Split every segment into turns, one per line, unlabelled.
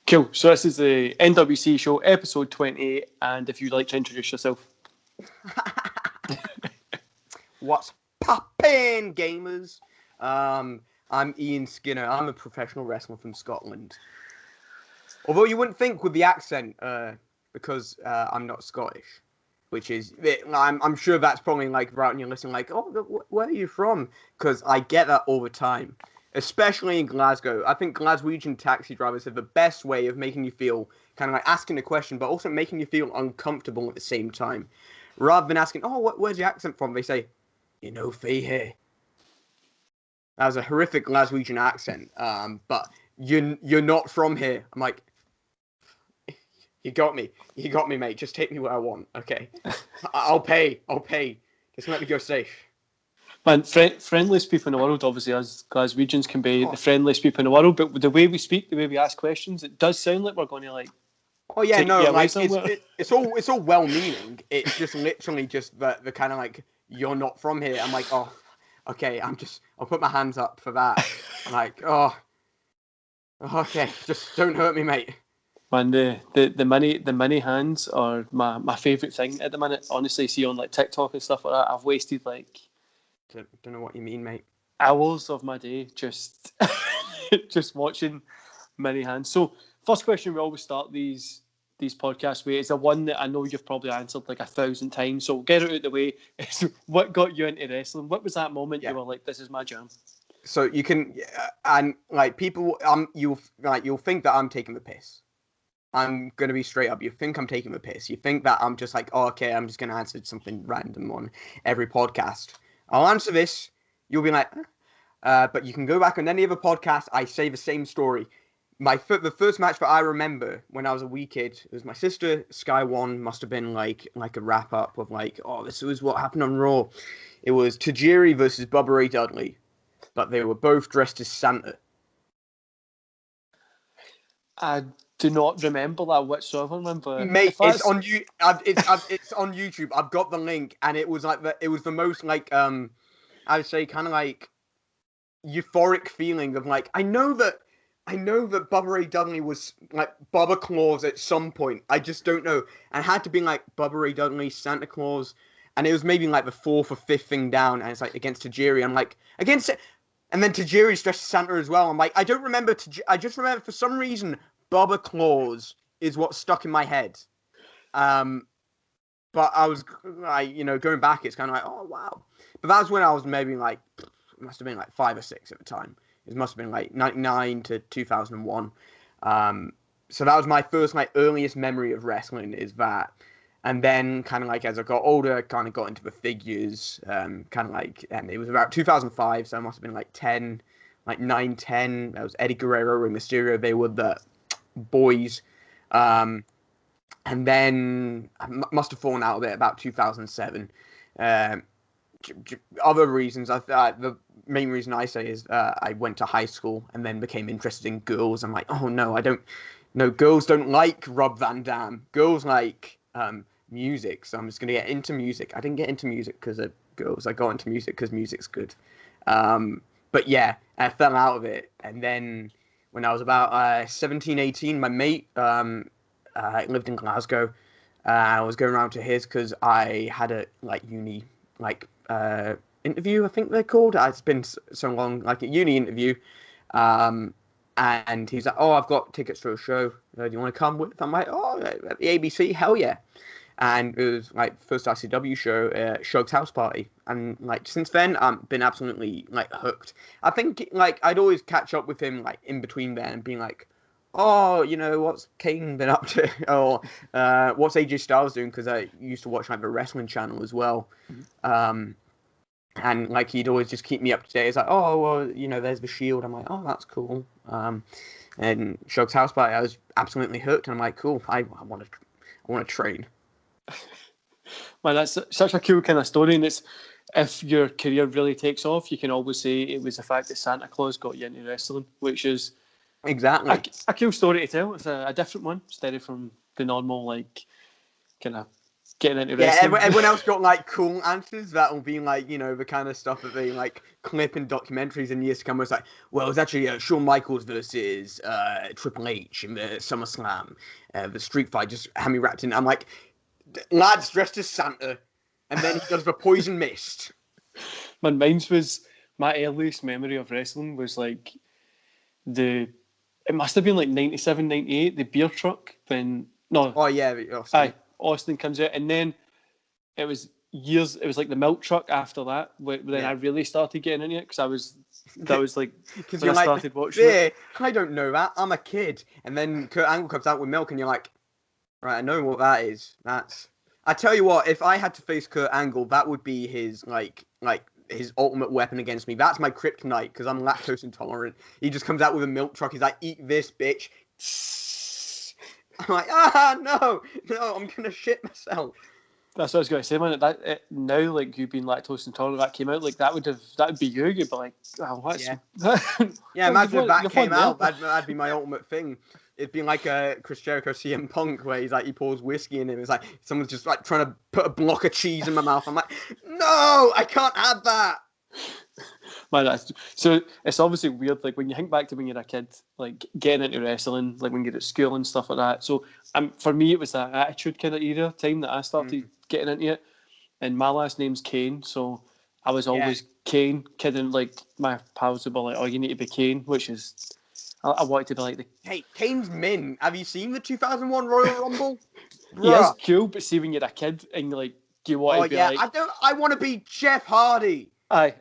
Cool. So this is the NWC Show, episode 28, and if you'd like to introduce yourself.
What's poppin', gamers? I'm Ian Skinner. I'm a professional wrestler from Scotland. Although you wouldn't think with the accent, because I'm not Scottish, which is, I'm sure that's probably like right when you're listening, like, oh, where are you from? Because I get that all the time, especially in Glasgow. I think Glaswegian taxi drivers have the best way of making you feel kind of like asking a question, but also making you feel uncomfortable at the same time. Rather than asking, oh, where's your accent from? They say, you know, Faye here. That was a horrific Glaswegian accent, but you're not from here. I'm like, you got me, mate. Just take me where I want, okay? I'll pay. Just let me go safe.
Man, friendliest people in the world, obviously, as Glaswegians can be the friendliest people in the world, but the way we speak, the way we ask questions, it does sound like we're going to like.
Oh yeah, no, like it's all well-meaning. It's just literally just the kind of like, you're not from here. I'm like, oh, okay, I'll put my hands up for that. I'm like, oh, okay, just don't hurt me, mate.
Man, the mini hands are my favourite thing at the minute. Honestly, see on like TikTok and stuff like that, I've wasted like
don't know what you mean, mate.
Hours of my day just just watching mini hands. So first question we always start these podcasts with is the one that I know you've probably answered like 1,000 times. So get it out of the way. What got you into wrestling? What was that moment you were like, this is my jam?
So you can, and like people, you'll think that I'm taking the piss. I'm going to be straight up. You think I'm taking the piss. You think that I'm just like, oh, okay, I'm just going to answer something random on every podcast. I'll answer this. You'll be like, but you can go back on any other podcast. I say the same story. The first match that I remember when I was a wee kid, it was my sister, Sky One, must have been like a wrap up of like, oh, this was what happened on Raw. It was Tajiri versus Bubba Ray Dudley, but they were both dressed as Santa.
I do not remember that whatsoever, man. But
mate, it's on you. It's on YouTube. I've got the link, and it was like it was the most like I would say kind of like euphoric feeling of like I know that Bubba Ray Dudley was like Bubba Claus at some point. I just don't know. And it had to be like Bubba Ray Dudley, Santa Claus, and it was maybe like the fourth or fifth thing down, and it's like against Tajiri. I'm like against it, and then Tajiri's dressed as Santa as well. I'm like I don't remember. I just remember for some reason Bubba Claus is what stuck in my head. But I was like, going back, it's kind of like, oh wow. But that was when I was maybe like, it must have been like 5 or 6 at the time. It must have been like 99 to 2001. So that was my first like earliest memory of wrestling is that. And then kind of like as I got older, I kind of got into the figures, kind of like, and it was about 2005. So I must have been like 10, like 9, 10. That was Eddie Guerrero and Mysterio. They were the boys. And then I must have fallen out of it about 2007. Other reasons, the main reason I say is I went to high school and then became interested in girls. I'm like, oh no, girls don't like Rob Van Dam. Girls like music, so I'm just going to get into music. I didn't get into music because of girls. I got into music because music's good. But yeah, I fell out of it. And then when I was about 17, 18, my mate lived in Glasgow. I was going around to his because I had a uni interview, I think they're called. It's been so long, like a uni interview. And he's like, oh, I've got tickets to a show. Do you want to come with? I'm like, oh, the ABC, hell yeah. And it was like first ICW show, Shug's House Party. And like since then, I've been absolutely like hooked. I think like I'd always catch up with him like in between then and being like, oh, what's Kane been up to? Or what's AJ Styles doing? Because I used to watch like the wrestling channel as well. And like he'd always just keep me up to date. It's like, oh, well, there's the Shield. I'm like, oh, that's cool. And Shug's House Party, I was absolutely hooked. And I'm like, cool, I want to train.
Man, that's such a cool kind of story. And it's, if your career really takes off, you can always say it was the fact that Santa Claus got you into wrestling, which is
exactly
a cool story to tell. It's a different one, instead of from the normal like kind of getting into
Yeah,
wrestling.
everyone else got like cool answers that will be like, the kind of stuff that they like clip in documentaries in years to come. Where it's like, well, it was actually Shawn Michaels versus Triple H in the SummerSlam, the Street Fight, just had me wrapped in. I'm like, lads dressed as Santa, and then he does the poison mist.
My earliest memory of wrestling was like it must have been like 97, 98, the beer truck
Oh yeah, Austin.
Austin comes out, and then it was like the milk truck after that, then I really started getting into it, because that was like when I started watching it.
I don't know that, I'm a kid. And then Kurt Angle comes out with milk and you're like, right, I know what that is. I tell you what, if I had to face Kurt Angle, that would be his like his ultimate weapon against me. That's my kryptonite, because I'm lactose intolerant. He just comes out with a milk truck. He's like, eat this, bitch. I'm like, no, I'm gonna shit myself.
That's what I was going to say, man. Now, like, you being lactose intolerant, that came out, like, that would be you. You'd be like, oh, what's...
Yeah, imagine if that came out. That'd be my ultimate thing. It'd be like Chris Jericho CM Punk, where he's like, he pours whiskey in him. It's like, someone's just like trying to put a block of cheese in my mouth. I'm like, no, I can't have that.
Man, so it's obviously weird, like, when you think back to when you're a kid, like, getting into wrestling, like, when you're at school and stuff like that. So, for me, it was that Attitude kind of era time that I started getting into it. And my last name's Kane, so I was always Kane, kidding, like, my pals would be like, oh, you need to be Kane, which is... I wanted to be like
Hey, Kane's min. Have you seen the 2001 Royal Rumble?
He is cool, but see, when you're a kid and you're like, do you want to be like...
I want to be Jeff Hardy.
Aye.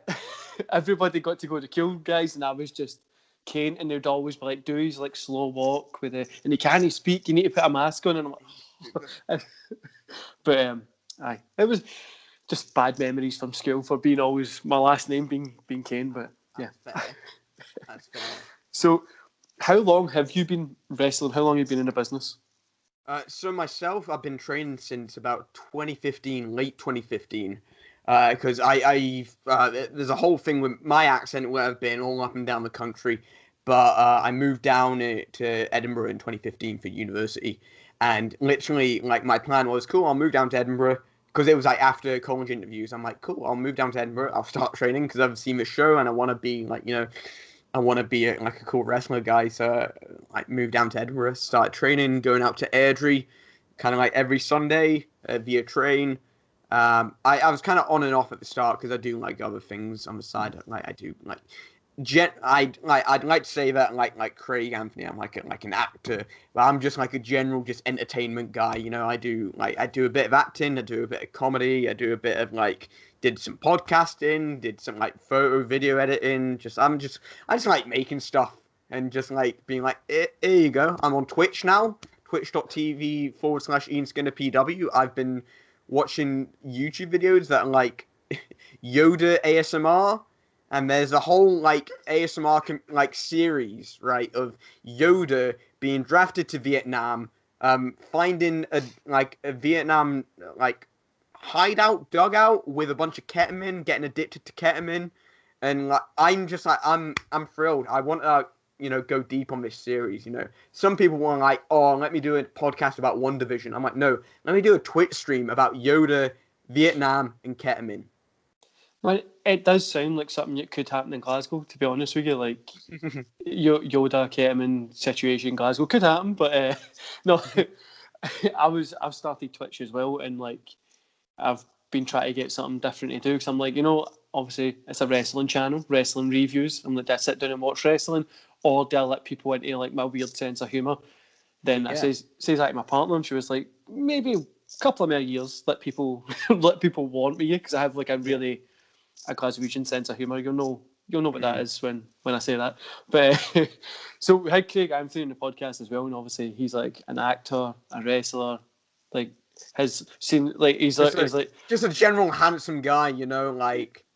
Everybody got to go to cool guys, and I was just Kane, and they'd always be like, do his like slow walk with it, and he can't speak, you need to put a mask on, and I'm like... But aye, it was just bad memories from school for being always my last name being Kane, but yeah.
That's fair.
So, how long have you been wrestling? How long have you been in the business?
So myself, I've been training since about 2015, late 2015. Because there's a whole thing with my accent where I've been all up and down the country, but I moved down to Edinburgh in 2015 for university, and literally, like, my plan was, cool, I'll move down to Edinburgh, because it was like after college interviews. I'm like, cool, I'll move down to Edinburgh, I'll start training, because I've seen the show and I want to be like, I want to be a cool wrestler guy. So I moved down to Edinburgh, started training, going out to Airdrie, kind of like every Sunday via train. I was kind of on and off at the start, because I do like other things on the side. Like I do like I'd like to say that like Craig Anthony, I'm like an actor, but I'm just like a general just entertainment guy. I do a bit of acting, I do a bit of comedy, I do a bit of did some podcasting, did some like photo video editing. I just like making stuff and just like being like, here you go. I'm on Twitch now, twitch.tv/Ian Skinner PW. I've been watching YouTube videos that are like Yoda ASMR, and there's a whole like ASMR series, right, of Yoda being drafted to Vietnam, finding a Vietnam hideout dugout with a bunch of ketamine, getting addicted to ketamine, and I'm thrilled. I want to go deep on this series. Some people want let me do a podcast about One Division. I'm like, no, let me do a Twitch stream about Yoda, Vietnam, and ketamine.
Well, it does sound like something that could happen in Glasgow, to be honest with you. Like, Yoda, ketamine situation in Glasgow could happen, but no. I've started Twitch as well, and I've been trying to get something different to do, because I'm like, obviously it's a wrestling channel, wrestling reviews. I'm like, do I sit down and watch wrestling, or do I let people into my weird sense of humour? Then I says that to my partner, and she was like, maybe a couple of more years, let people want me, because I have a Glaswegian sense of humour. You'll know what that is when I say that. But so we had Craig Anthony on the podcast as well, and obviously he's like an actor, a wrestler, he's
just a general handsome guy,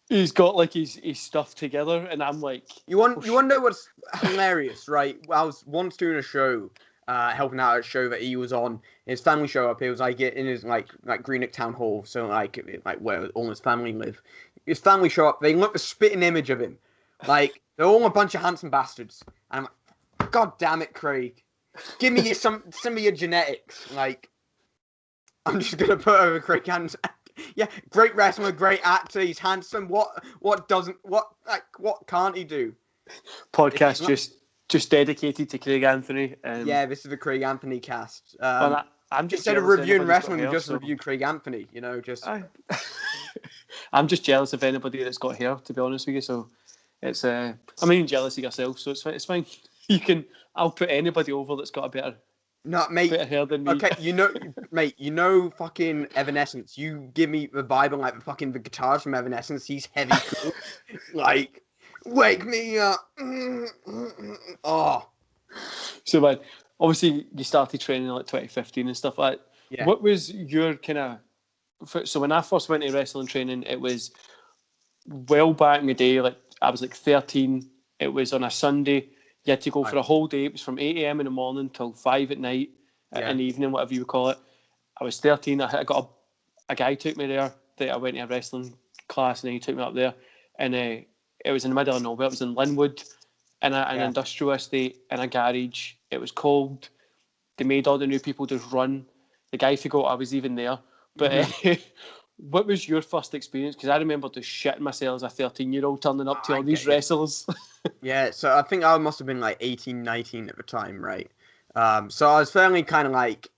he's got his stuff together, and I'm like,
you want to know what's hilarious, right? I was once doing a show, helping out at a show that he was on. His family show up. It was in his Greenock Town Hall, so where all his family live. His family show up. They look the spitting image of him. They're all a bunch of handsome bastards. And I'm like, God damn it, Craig, give me some of your genetics. I'm just gonna put over Craig Anderson. Yeah, great wrestler, great actor. He's handsome. What can't he do?
Podcast just dedicated to Craig Anthony.
Yeah, this is the Craig Anthony cast.
Well, I'm just
instead of reviewing wrestling, we just review Craig Anthony. You know, just.
I'm just jealous of anybody that's got hair, to be honest with you. So it's I'm even jealous of yourself. So it's fine. I'll put anybody over that's got a better.
No, mate.
Better hair than me.
Okay, mate. Fucking Evanescence. You give me the vibe of like the guitars from Evanescence. He's heavy, cool. Like, wake me up. Oh.
So, man, obviously you started training in like 2015 and stuff like that.
Yeah.
What was your kind of? So when I first went to wrestling training, it was well back in the day. Like I was like 13. It was on a Sunday. You had to go for a whole day. It was from 8 a.m. in the morning till 5 at night, in the evening, whatever you would call it. I was 13. I got a guy took me there. That I went to a wrestling class, and then he took me up there. And it was in the middle of nowhere. It was in Linwood, in an industrial estate, in a garage. It was cold. They made all the new people just run. The guy forgot I was even there. But what was your first experience? Because I remember just shitting myself as a 13-year-old turning up to all these wrestlers.
Yeah, so I think I must have been like 18, 19 at the time, right? So I was fairly kind of like,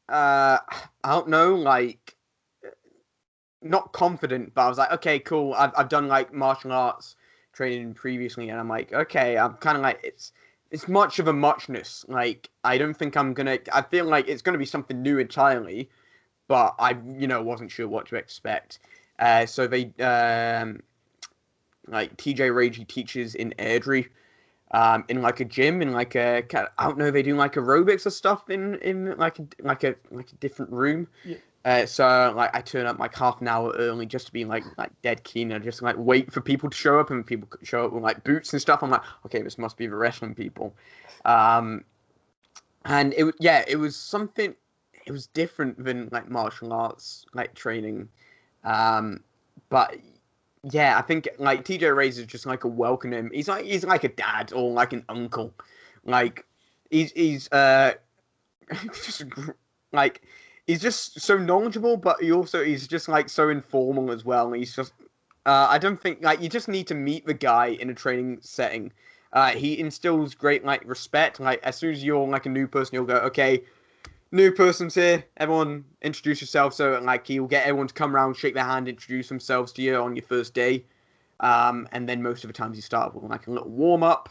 I don't know, like, not confident, but I was like, okay, cool. I've done like martial arts training previously, and I'm like, okay, I'm kind of like, it's much of a muchness. Like, I don't think I feel like it's gonna be something new entirely, but I, wasn't sure what to expect. So they, like TJ Ragey teaches in Airdrie, in like a gym, in like a, I don't know, they do like aerobics or stuff in like a different room. Yeah. So like I turn up like half an hour early just to be like dead keen and just like wait for people to show up, and people show up with like boots and stuff. I'm like, okay, this must be the wrestling people. And it was something. It was different than like martial arts like training, but yeah, I think like TJ Ray's is just like a welcoming. He's like a dad or like an uncle, like he's just like he's just so knowledgeable, but he's just like so informal as well. He's just I don't think like you just need to meet the guy in a training setting. He instills great like respect. Like as soon as you're like a new person, you'll go, okay, new person's here, everyone introduce yourself. So like he'll get everyone to come around, shake their hand, introduce themselves to you on your first day. And then most of the times you start with like a little warm up,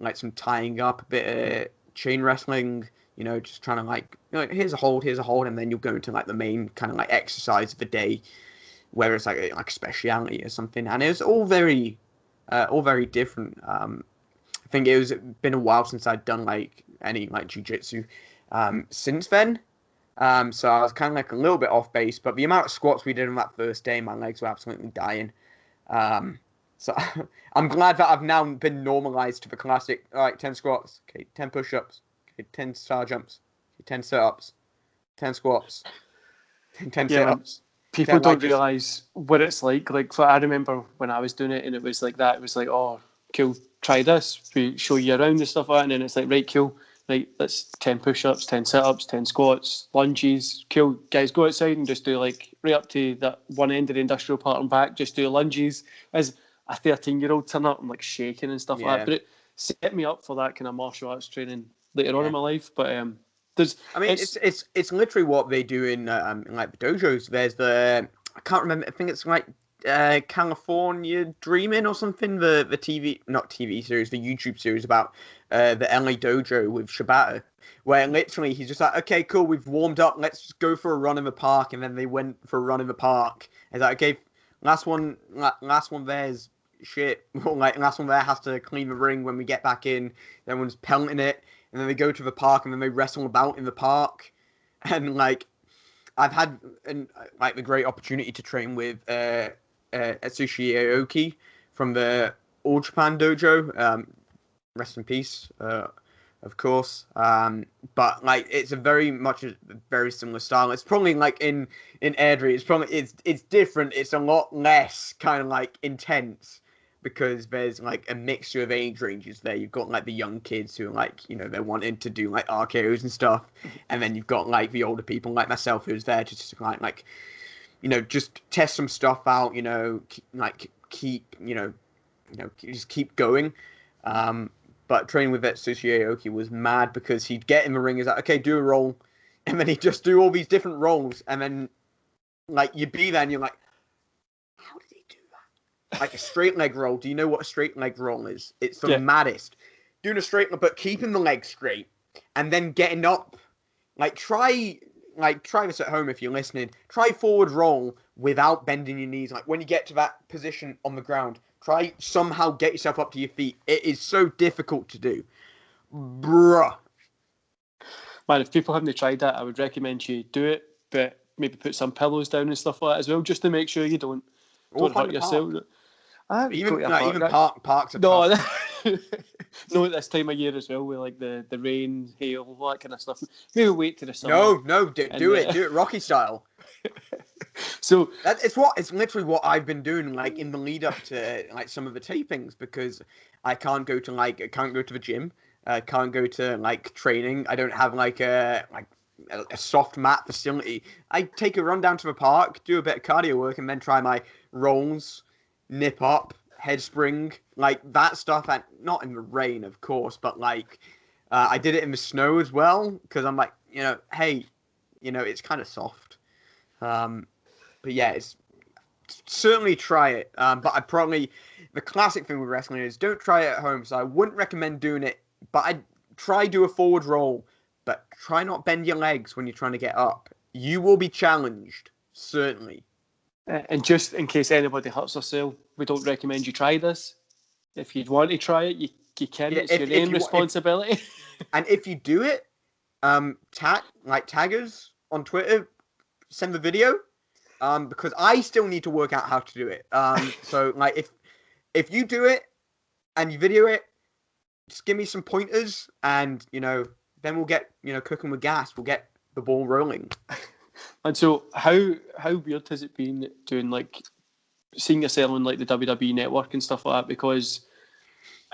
like some tying up, a bit of chain wrestling, just trying to like, here's a hold, and then you'll go into like the main kind of like exercise of the day, whether it's like a speciality or something. And it was all very different. I think it was been a while since I'd done like any like jiu-jitsu. Since then, so I was kind of like a little bit off base, but the amount of squats we did on that first day, my legs were absolutely dying. So I'm glad that I've now been normalized to the classic, all right, 10 squats, okay, 10 push-ups, okay, 10 star jumps, okay, 10 sit-ups, 10 squats, 10 sit-ups.
People don't realise what it's like. Like, so I remember when I was doing it, and it was like that. It was like, oh, cool, try this. We show you around and stuff like that, and then it's like, right, cool. Right, that's 10 push-ups, 10 sit-ups, 10 squats, lunges. Cool, guys, go outside and just do like right up to that one end of the industrial part and back. Just do lunges. As a 13-year-old turn up, I'm like shaking and stuff like that. But it set me up for that kind of martial arts training later on in my life. But
it's literally what they do in like the dojos. There's I can't remember. I think it's like California Dreaming or something. The not TV series, the YouTube series about the LA Dojo with Shibata, where literally he's just like, okay, cool, we've warmed up, let's just go for a run in the park. And then they went for a run in the park. It's like, okay, last one there's shit. Like last one there has to clean the ring when we get back in. Everyone's pelting it, and then they go to the park and then they wrestle about in the park. And like I've had like the great opportunity to train with Atsushi Aoki from the All Japan Dojo. Rest in peace, of course. But like it's a very similar style. It's probably like in Airdrie, it's different. It's a lot less kind of like intense because there's like a mixture of age ranges there. You've got like the young kids who are like, they're wanting to do like RKOs and stuff, and then you've got like the older people like myself who's there just to like just test some stuff out, just keep going. But training with Vetsushi Aoki was mad because he'd get in the ring, he's like, okay, do a roll, and then he'd just do all these different rolls, and then like you'd be there and you're like, how did he do that? Like a straight leg roll. Do you know what a straight leg roll is? It's the maddest. Doing a straight leg, but keeping the leg straight, and then getting up. Try this at home if you're listening. Try forward roll without bending your knees. Like when you get to that position on the ground, try somehow get yourself up to your feet. It is so difficult to do. Bruh.
Man, if people haven't tried that, I would recommend you do it, but maybe put some pillows down and stuff like that as well, just to make sure you don't hurt yourself.
Even parks are
no, no, at this time of year as well, with like the rain, hail, all that kind of stuff. Maybe wait till the summer.
No, do it Rocky style.
So
it's literally what I've been doing, like in the lead up to like some of the tapings, because I can't go to the gym, can't go to like training. I don't have like a soft mat facility. I take a run down to the park, do a bit of cardio work, and then try my rolls, nip up, head spring, like that stuff. And not in the rain, of course, but like I did it in the snow as well, because I'm like, hey, it's kind of soft. But yeah, it's certainly try it. But the classic thing with wrestling is don't try it at home. So I wouldn't recommend doing it, but I'd try do a forward roll, but try not bend your legs when you're trying to get up. You will be challenged, certainly.
And just in case anybody hurts themselves, we don't recommend you try this. If you'd want to try it, you can. Yeah, it's your own responsibility.
And if you do it, tag us on Twitter, send the video, because I still need to work out how to do it. So like if you do it and you video it, just give me some pointers, and then we'll get cooking with gas. We'll get the ball rolling.
And so how weird has it been doing like seeing yourself on like the WWE network and stuff like that? Because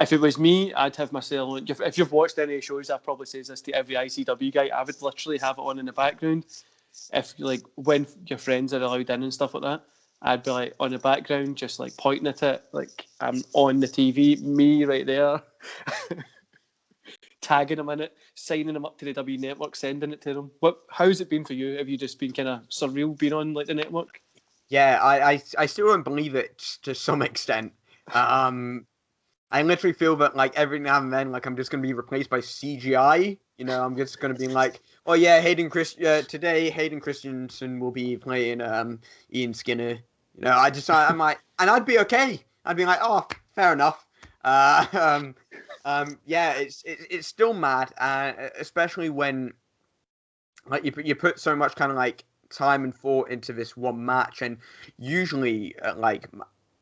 if it was me, I'd have myself on. If you've watched any shows, I've probably says this to every ICW guy, I would literally have it on in the background. If like when your friends are allowed in and stuff like that, I'd be like on the background, just like pointing at it, like I'm on the TV, me right there, tagging them in it, signing them up to the W network, sending it to them. How's it been for you? Have you just been kind of surreal being on like the network?
Yeah, I still don't believe it to some extent. I literally feel that like every now and then, like I'm just gonna be replaced by CGI. I'm just gonna be like, oh yeah, today Hayden Christensen will be playing Ian Skinner. I'm like, and I'd be okay. I'd be like, oh, fair enough. Yeah, it's still mad, especially when like you put so much kind of like time and thought into this one match, and usually like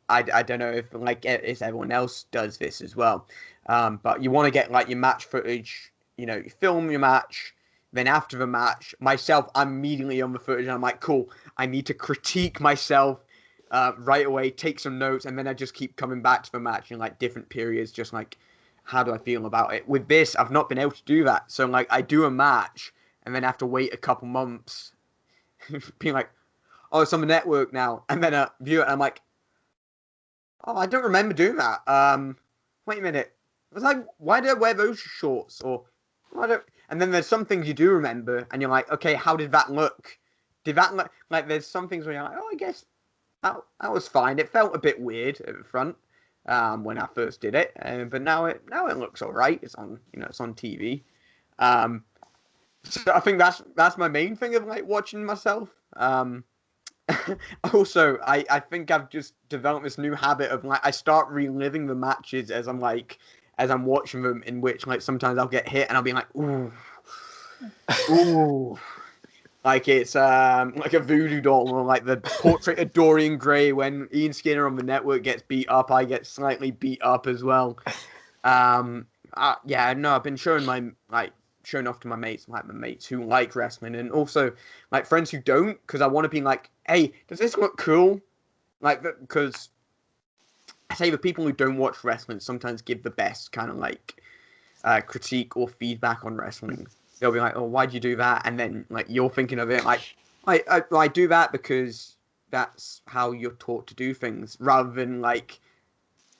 I don't know if like if everyone else does this as well, but you want to get like your match footage. You film your match. Then after the match, I'm immediately on the footage, and I'm like, cool, I need to critique myself right away, take some notes, and then I just keep coming back to the match in like different periods, just like, how do I feel about it? With this, I've not been able to do that. So like I do a match, and then have to wait a couple months, being like, oh, it's on the network now, and then view it, and I'm like, oh, I don't remember doing that. Wait a minute, why did I wear those shorts? Or and then there's some things you do remember, and you're like, okay, how did that look? Did that look like? There's some things where you're like, oh, I guess that was fine. It felt a bit weird at the front when I first did it, but now it looks all right. It's on it's on TV. So I think that's my main thing of like watching myself. Also, I think I've just developed this new habit of like I start reliving the matches as I'm watching them, in which like sometimes I'll get hit and I'll be like, ooh, like it's like a voodoo doll, or like the portrait of Dorian Gray when Ian Skinner on the network gets beat up, I get slightly beat up as well. Yeah, no, I've been showing off to my mates, like my mates who like wrestling, and also like friends who don't, because I want to be like, hey, does this look cool? Like, because say the people who don't watch wrestling sometimes give the best kind of like critique or feedback on wrestling. They'll be like, "Oh, why'd you do that?" And then like you're thinking of it like, I do that because that's how you're taught to do things, rather than like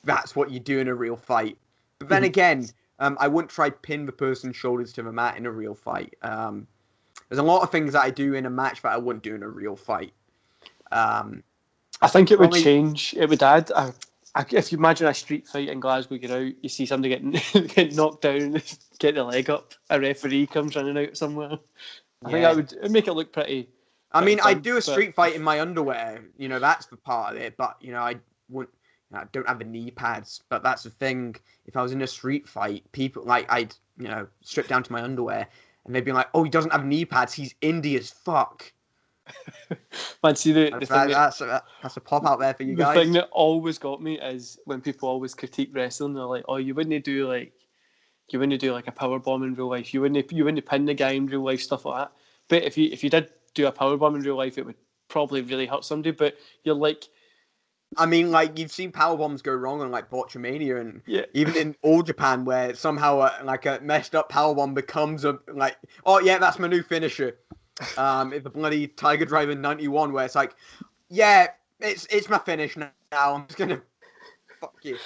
that's what you do in a real fight. But then again, I wouldn't try pin the person's shoulders to the mat in a real fight. There's a lot of things that I do in a match that I wouldn't do in a real fight.
I think it would change. It would add. If you imagine a street fight in Glasgow, get out, you see somebody get knocked down, get the leg up, a referee comes running out somewhere. I think that would make it look pretty.
I mean,
fun,
I'd do a street fight in my underwear. You know, that's the part of it. But you know, I wouldn't. I don't have the knee pads, but that's the thing. If I was in a street fight, people like I'd strip down to my underwear, and they'd be like, "Oh, he doesn't have knee pads. He's indie as fuck."
Man, see
that's a pop out there for you guys.
The thing that always got me is when people always critique wrestling. They're like, "Oh, you wouldn't do like a power bomb in real life. You wouldn't pin the guy in real life, stuff like that." But if you did do a power bomb in real life, it would probably really hurt somebody. But you're like.
I mean, like, you've seen power bombs go wrong on, like, Botchamania, and even in All Japan, where somehow, a messed up power bomb becomes oh, yeah, that's my new finisher. The bloody Tiger Driver 91, where it's like, yeah, it's my finish now. I'm just gonna fuck you.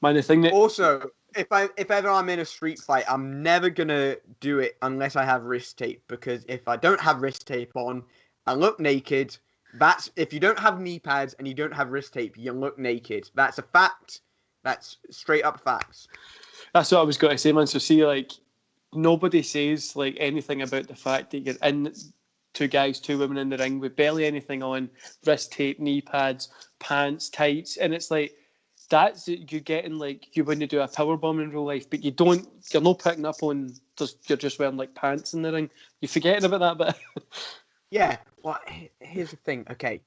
Man, the thing that...
Also, if ever I'm in a street fight, I'm never gonna do it unless I have wrist tape, because if I don't have wrist tape on, I look naked. If you don't have knee pads and you don't have wrist tape, you look naked. That's a fact. That's straight up facts.
That's what I was going to say, man. So see, like, nobody says like anything about the fact that you're in two women in the ring with barely anything on, wrist tape, knee pads, pants, tights, and it's like that's you getting like you wouldn't do a power bomb in real life, but you're not picking up on you're just wearing like pants in the ring. You're forgetting about that bit.
Yeah, well, here's the thing. Okay,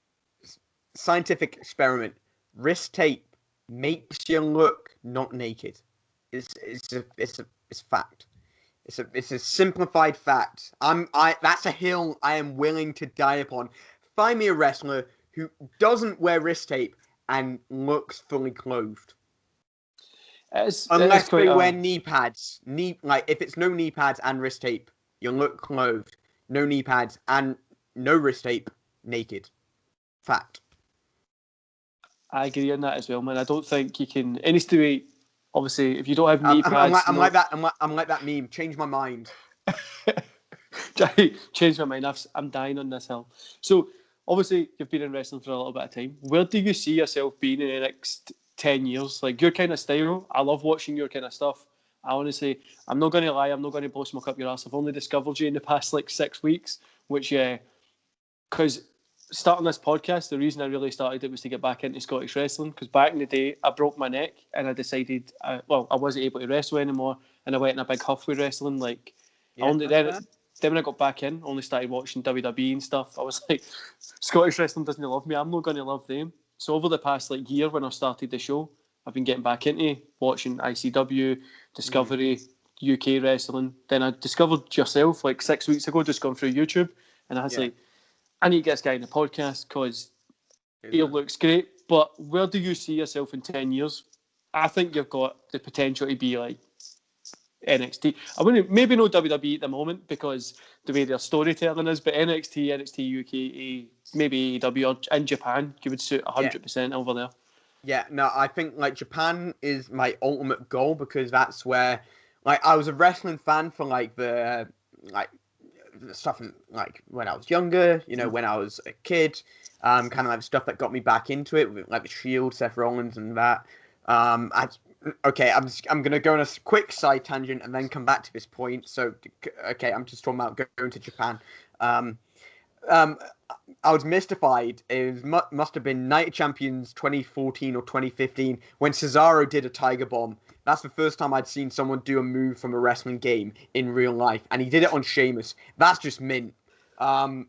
scientific experiment. Wrist tape makes you look not naked. It's fact. It's a simplified fact. That's a hill I am willing to die upon. Find me a wrestler who doesn't wear wrist tape and looks fully clothed. Unless they wear knee pads. If it's no knee pads and wrist tape, you look clothed. No knee pads and no wrist tape, naked. Fact.
I agree on that as well, man. I don't think you can. It needs to be obviously if you don't have knee pads.
I'm like that meme. Change my mind.
Change my mind. I'm dying on this hill. So obviously you've been in wrestling for a little bit of time. Where do you see yourself being in the next 10 years? Like your kind of style. I love watching your kind of stuff. I honestly, I'm not going to lie. I'm not going to blow smoke up your ass. I've only discovered you in the past 6 weeks, which because starting this podcast, the reason I really started it was to get back into Scottish wrestling. Because back in the day, I broke my neck and I decided, I wasn't able to wrestle anymore, and I went in a big huff with wrestling. Then when I got back in, only started watching WWE and stuff. I was like, Scottish wrestling doesn't love me. I'm not going to love them. So over the past year, when I started the show, I've been getting back into watching ICW, Discovery, UK wrestling. Then I discovered yourself 6 weeks ago, just going through YouTube, and I was like, I need to get this guy in the podcast because he looks great. But where do you see yourself in 10 years? I think you've got the potential to be like NXT. I wouldn't, maybe no WWE at the moment because the way their storytelling is, but NXT UK, maybe AEW or in Japan, you would suit 100% over there.
Yeah, no, I think Japan is my ultimate goal because that's where I was a wrestling fan for the stuff when I was younger, when I was a kid, kind of the stuff that got me back into it, with the Shield, Seth Rollins, and that. I'm gonna go on a quick side tangent and then come back to this point. So, I'm just talking about going to Japan. I was mystified. It must have been Night of Champions 2014 or 2015 when Cesaro did a Tiger Bomb. That's the first time I'd seen someone do a move from a wrestling game in real life, and he did it on Sheamus. That's just mint. But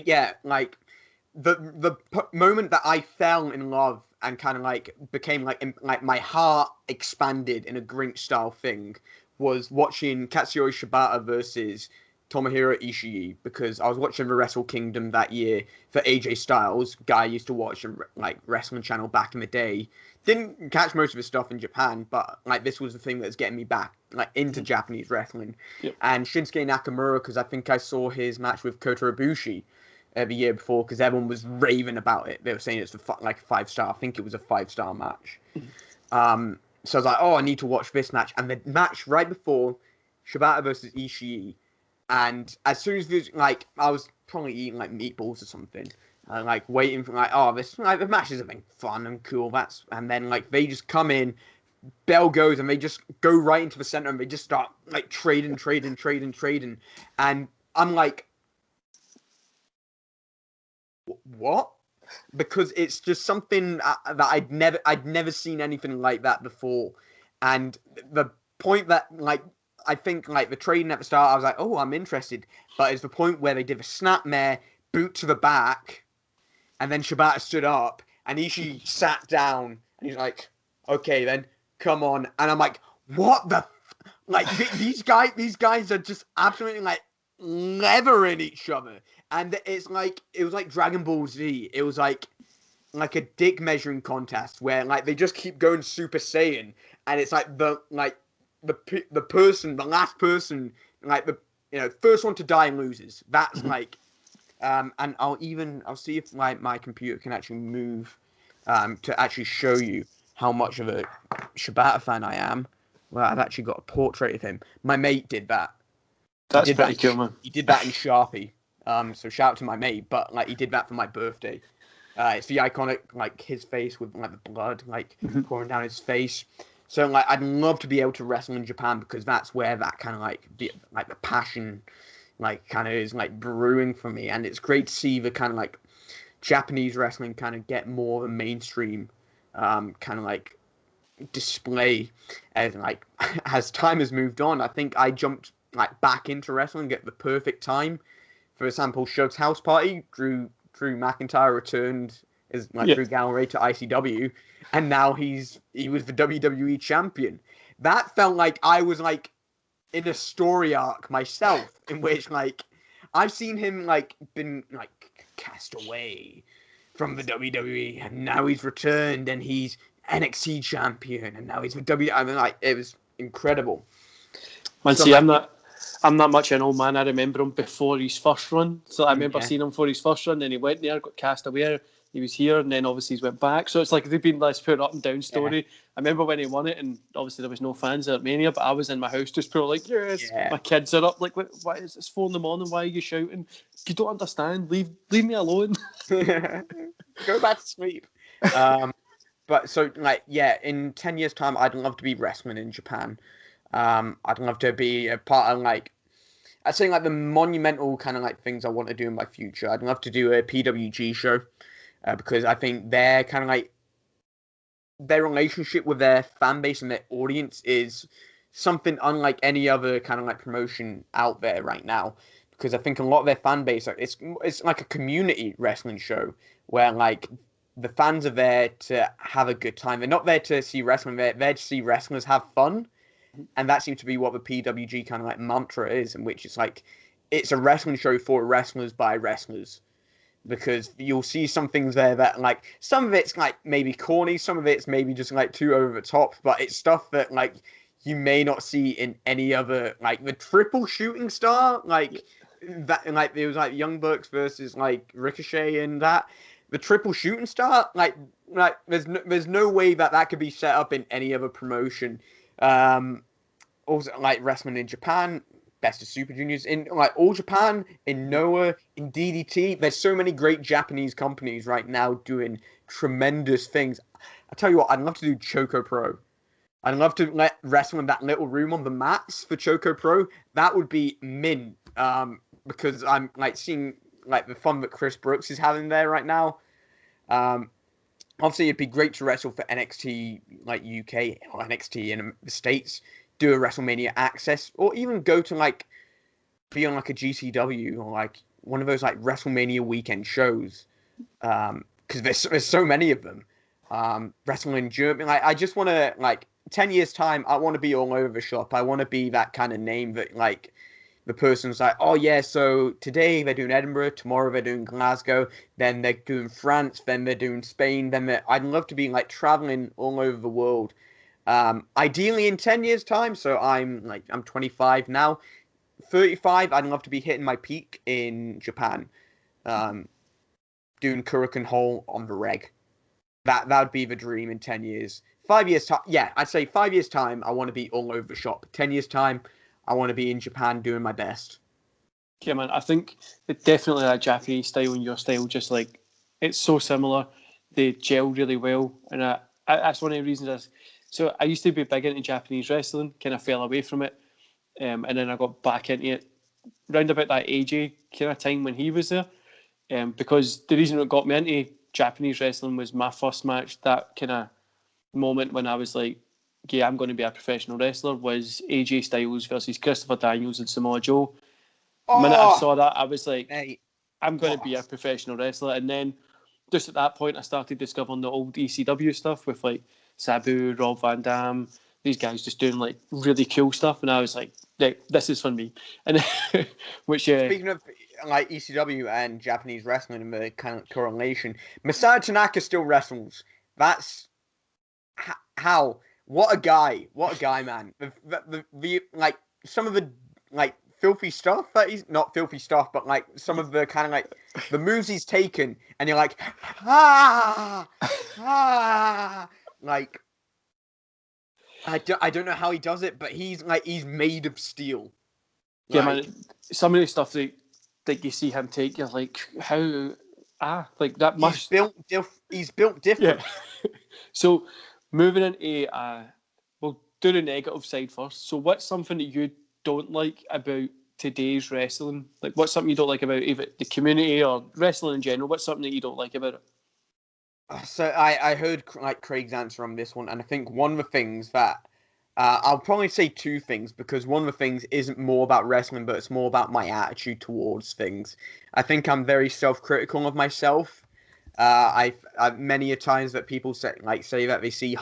yeah, the moment that I fell in love and kind of became my heart expanded in a Grinch style thing was watching Katsuyori Shibata versus Tomohiro Ishii, because I was watching the Wrestle Kingdom that year for AJ Styles, guy I used to watch on Wrestling Channel back in the day. didn't catch most of his stuff in Japan, but like this was the thing that's getting me back like into Japanese wrestling.
Yep.
And Shinsuke Nakamura, because I think I saw his match with Kota Ibushi the year before, because everyone was raving about it. They were saying it's like a 5-star. I think it was a 5-star match. So I was like, oh, I need to watch this match. And the match right before, Shibata versus Ishii, and as soon as this, like, I was probably eating like meatballs or something, like waiting for like, oh, this like the matches have been fun and cool. And then like they just come in, bell goes, and they just go right into the center, and they just start like trading, and I'm like, what? Because it's just something that I'd never seen anything like that before, and the point that like. I think, like, the trading at the start, I was like, oh, I'm interested. But it's the point where they did a snapmare, boot to the back, and then Shibata stood up, and Ishii sat down, and he's like, okay, then, come on. And I'm like, what the... Like, these guys are just absolutely, like, leathering each other. And it's like, it was like Dragon Ball Z. It was like a dick measuring contest where, like, they just keep going Super Saiyan, and it's like, the last person, like the first one to die loses. That's like, and I'll see if my computer can actually move, to actually show you how much of a Shibata fan I am. Well, I've actually got a portrait of him. My mate did that.
That's pretty cool, man.
He did that in Sharpie. So shout out to my mate, but like he did that for my birthday. It's the iconic, like his face with like the blood like pouring down his face. So, like, I'd love to be able to wrestle in Japan because that's where that kind of, like, the passion, like, kind of is, like, brewing for me. And it's great to see the kind of, like, Japanese wrestling kind of get more of a mainstream kind of, like, display. And, like, as time has moved on, I think I jumped, like, back into wrestling at the perfect time. For example, Shug's House Party, Drew McIntyre returned as, like, Drew Galloway to ICW. And now he was the WWE champion. That felt like I was like in a story arc myself, in which like I've seen him like been like cast away from the WWE, and now he's returned and he's NXT champion, and now he's the WWE. I mean, like it was incredible.
Man, see, I'm not much an old man. I remember him before his first run. So I remember seeing him for his first run, then he went there, got cast away. He was here, and then obviously he's went back. So it's like they've been this put up and down story. Yeah. I remember when he won it, and obviously there was no fans at Mania, but I was in my house just pure like, yes, my kids are up. Like, why is it 4 a.m? Why are you shouting? You don't understand. Leave me alone.
Go back to sleep. But so like, yeah, in 10 years' time, I'd love to be wrestling in Japan. I'd love to be a part of like, I'd say like the monumental kind of like things I want to do in my future. I'd love to do a PWG show. Because I think they're kind of like their relationship with their fan base and their audience is something unlike any other kind of like promotion out there right now. Because I think a lot of their fan base, like, it's like a community wrestling show where like the fans are there to have a good time. They're not there to see wrestling. They're there to see wrestlers have fun, and that seems to be what the PWG kind of like mantra is, in which it's like it's a wrestling show for wrestlers by wrestlers. Because you'll see some things there that, like, some of it's, like, maybe corny, some of it's maybe just, like, too over the top, but it's stuff that, like, you may not see in any other, like, the triple shooting star, like, that, like, it was, like, Young Bucks versus, like, Ricochet and that. The triple shooting star, like, there's no way that could be set up in any other promotion. Also, like, wrestling in Japan, Best of Super Juniors, in like All Japan, in Noah, in DDT. There's so many great Japanese companies right now doing tremendous things. I tell you what, I'd love to do Choco Pro. I'd love to let wrestle in that little room on the mats for Choco Pro. That would be mint. Because I'm like seeing like the fun that Chris Brooks is having there right now. Obviously, it'd be great to wrestle for NXT like UK or NXT in the States. Do a WrestleMania Access, or even go to like be on like a GCW or like one of those like WrestleMania weekend shows, because there's so many of them. Wrestling in Germany, like I just want to like 10 years time, I want to be all over the shop. I want to be that kind of name that like the person's like, oh yeah, so today they're doing Edinburgh, tomorrow they're doing Glasgow, then they're doing France, then they're doing Spain, I'd love to be like traveling all over the world. Ideally in 10 years time, so I'm 25 now. 35, I'd love to be hitting my peak in Japan. Doing Kurikan Hole on the reg. That would be the dream in 10 years. 5 years time, yeah, I'd say 5 years time, I want to be all over the shop. 10 years time, I want to be in Japan doing my best.
Yeah, man, I think that definitely that Japanese style and your style, just like, it's so similar. They gel really well. And that's one of the reasons. So I used to be big into Japanese wrestling, kind of fell away from it. And then I got back into it round about that AJ kind of time when he was there. Because the reason it got me into Japanese wrestling was my first match, that kind of moment when I was like, yeah, I'm going to be a professional wrestler, was AJ Styles versus Christopher Daniels and Samoa Joe. The minute I saw that, I was like,
mate.
I'm going to be a professional wrestler. And then just at that point, I started discovering the old ECW stuff with like Sabu, Rob Van Dam, these guys just doing like really cool stuff. And I was like, this is for me. And which
Speaking of like ECW and Japanese wrestling and the kind of correlation, Masato Tanaka still wrestles. That's how. What a guy, man. The like some of the like filthy stuff that he's not filthy stuff, but like some of the kind of like the moves he's taken, and you're like, like I don't know how he does it, but he's made of steel.
Yeah, man. Some of the stuff that you see him take, you're like, how? Like that must.
He's built different.
Yeah. So moving into, we'll do the negative side first. So what's something that you don't like about today's wrestling? Like, what's something you don't like about either the community or wrestling in general? What's something that you don't like about it?
So I heard like Craig's answer on this one, and I think one of the things that I'll probably say two things, because one of the things isn't more about wrestling, but it's more about my attitude towards things. I think I'm very self-critical of myself. I've many a times that people say that they see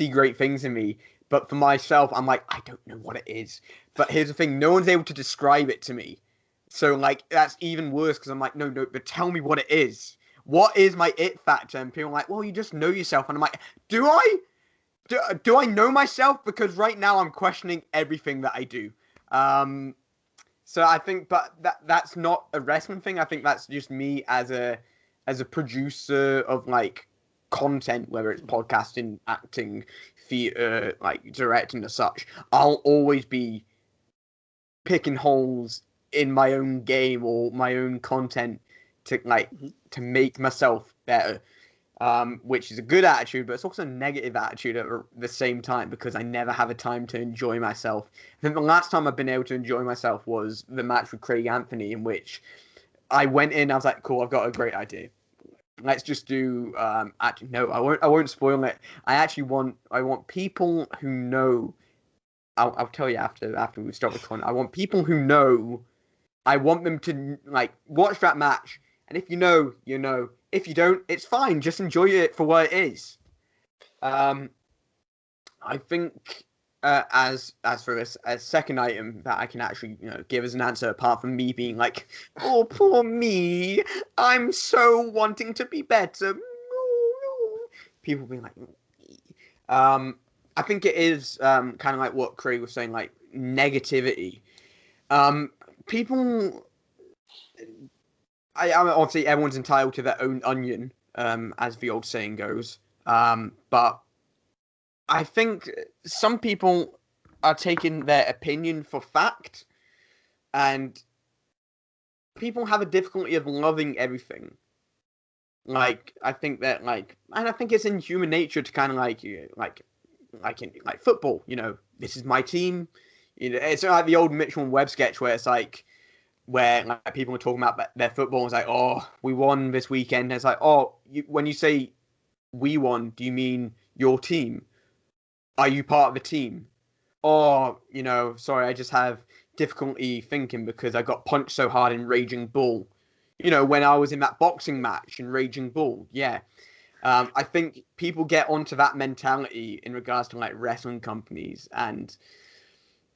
great things in me, but for myself, I'm like, I don't know what it is. But here's the thing: no one's able to describe it to me. So like that's even worse, because I'm like, no, but tell me what it is. What is my it factor? And people are like, well, you just know yourself, and I'm like, do I? Do I know myself? Because right now I'm questioning everything that I do. So I think, but that's not a wrestling thing. I think that's just me as a producer of like content, whether it's podcasting, acting, theater, like directing as such. I'll always be picking holes in my own game or my own content to make myself better. Which is a good attitude, but it's also a negative attitude at the same time, because I never have a time to enjoy myself. I think the last time I've been able to enjoy myself was the match with Craig Anthony, in which I went in, I was like, cool, I've got a great idea. Let's just do, actually, no, I won't spoil it. I want people who know, I'll tell you after we stop recording. I want people who know, I want them to, like, watch that match, and if you know, you know. If you don't, it's fine. Just enjoy it for what it is. I think as for a second item that I can actually give as an answer, apart from me being like, oh poor me, I'm so wanting to be better. People being like, I think it is kind of like what Craig was saying, like negativity. People. I obviously everyone's entitled to their own onion, as the old saying goes. But I think some people are taking their opinion for fact, and people have a difficulty of loving everything. Like I think that and I think it's in human nature to kind of like in football. This is my team. It's like the old Mitchell and Webb sketch where it's like, where like people are talking about their football. It's like, oh, we won this weekend. And it's like, oh, when you say we won, do you mean your team? Are you part of the team? Or, sorry, I just have difficulty thinking because I got punched so hard in Raging Bull. When I was in that boxing match in Raging Bull. Yeah. I think people get onto that mentality in regards to like wrestling companies, and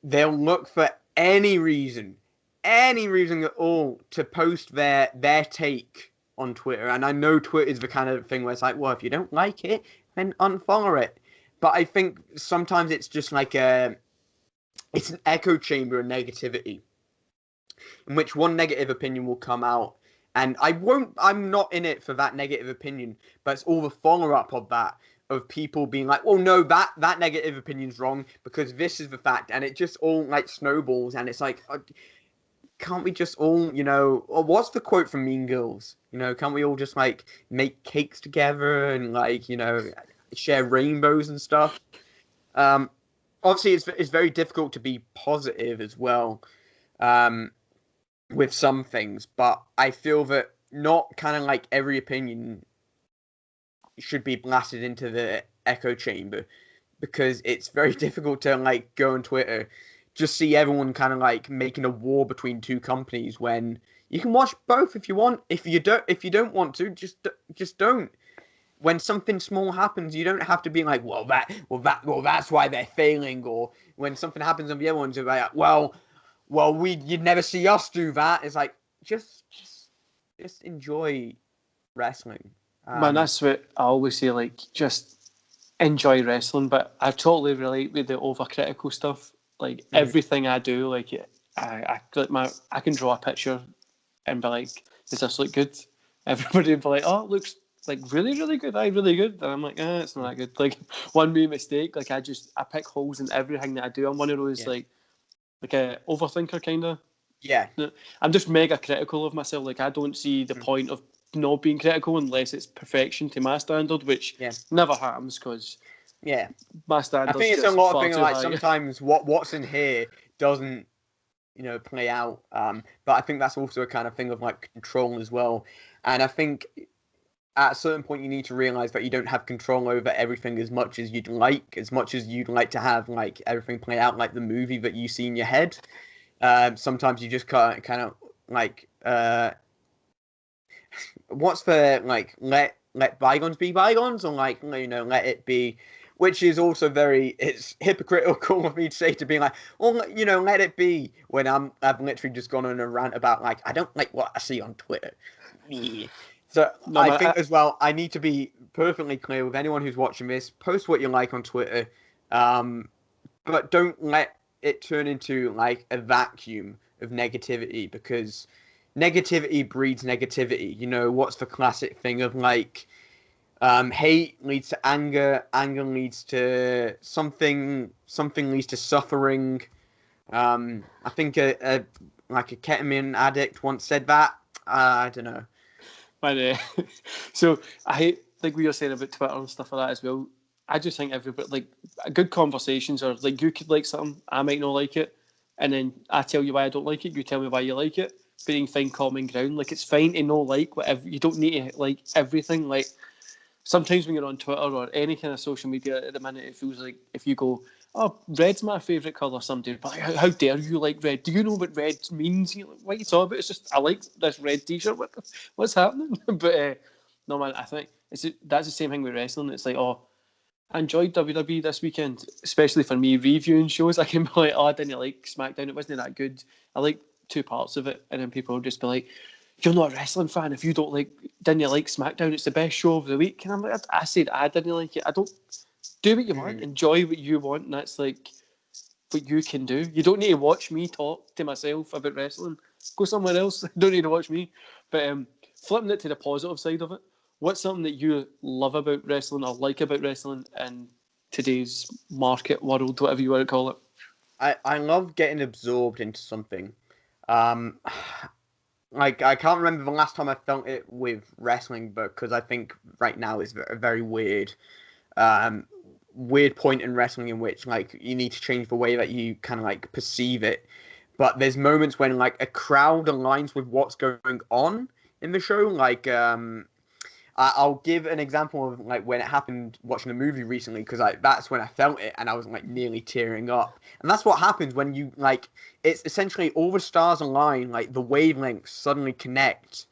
they'll look for any reason at all to post their take on Twitter. And I know Twitter is the kind of thing where it's like, well, if you don't like it, then unfollow it. But I think sometimes it's just like it's an echo chamber of negativity, in which one negative opinion will come out, and I'm not in it for that negative opinion, but it's all the follow-up of that, of people being like, well, no, that negative opinion's wrong because this is the fact, and it just all like snowballs, and it's like, can't we just all, or what's the quote from Mean Girls? Can't we all just like make cakes together and like, share rainbows and stuff? Obviously, it's very difficult to be positive as well with some things, but I feel that not kind of like every opinion should be blasted into the echo chamber, because it's very difficult to like go on Twitter, just see everyone kind of like making a war between two companies when you can watch both if you want. If you don't want to, just don't. When something small happens, you don't have to be like, well, that's why they're failing. Or when something happens on the other ones, you're like, well, you'd never see us do that. It's like, just enjoy wrestling.
Man, that's what I always say, like, just enjoy wrestling. But I totally relate with the overcritical stuff. Like, everything I do, like, I can draw a picture and be like, does this look good? Everybody would be like, oh, it looks like really, really good. Really good. And I'm like, it's not that good. Like, one wee mistake, like, I pick holes in everything that I do. I'm one of those, like a overthinker, kind of.
Yeah.
I'm just mega critical of myself. Like, I don't see the point of not being critical unless it's perfection to my standard, which never happens, because my standard.
I think it's a lot of things like sometimes what's in here doesn't play out, but I think that's also a kind of thing of like control as well. And I think at a certain point you need to realize that you don't have control over everything as much as you'd like to have like everything play out like the movie that you see in your head. Sometimes you just kind of like what's the like let bygones be bygones, or like let it be, which is also it's hypocritical of me to say, to be like, well, let it be, when I've literally just gone on a rant about like I don't like what I see on Twitter. So I think as well, I need to be perfectly clear with anyone who's watching this: post what you like on Twitter, but don't let it turn into like a vacuum of negativity, because negativity breeds negativity. What's the classic thing of like, hate leads to anger leads to something leads to suffering. I think a ketamine addict once said that. I don't know.
But so I like what you're saying about Twitter and stuff like that as well. I just think everybody, like, good conversations are like, you could like something, I might not like it, and then I tell you why I don't like it, you tell me why you like it, but you can find common ground. Like, it's fine to not like whatever. You don't need to like everything. Like, sometimes when you're on Twitter or any kind of social media at the minute, it feels like if you go, oh, red's my favourite colour, somebody, but like, how dare you like red? Do you know what red means? You're like, what are you talking about? It's just, I like this red t-shirt. What's happening? But no, man, I think that's the same thing with wrestling. It's like, oh, I enjoyed WWE this weekend, especially for me reviewing shows. I can be like, oh, I didn't like SmackDown, it wasn't that good. I like 2 parts of it, and then people will just be like, you're not a wrestling fan if you didn't like SmackDown, it's the best show of the week. And I'm like, I said I didn't like it. I don't. Do what you want, enjoy what you want, and that's like what you can do. You don't need to watch me talk to myself about wrestling. Go somewhere else. You don't need to watch me. But flipping it to the positive side of it, what's something that you love about wrestling or like about wrestling in today's market world, whatever you want to call it?
I love getting absorbed into something. Like, I can't remember the last time I felt it with wrestling, but because I think right now is a very weird point in wrestling in which like you need to change the way that you kind of like perceive it. But there's moments when like a crowd aligns with what's going on in the show. Like, I'll give an example of like when it happened watching a movie recently, because that's when I felt it and I was like nearly tearing up. And that's what happens when you like, it's essentially all the stars align, like the wavelengths suddenly connect,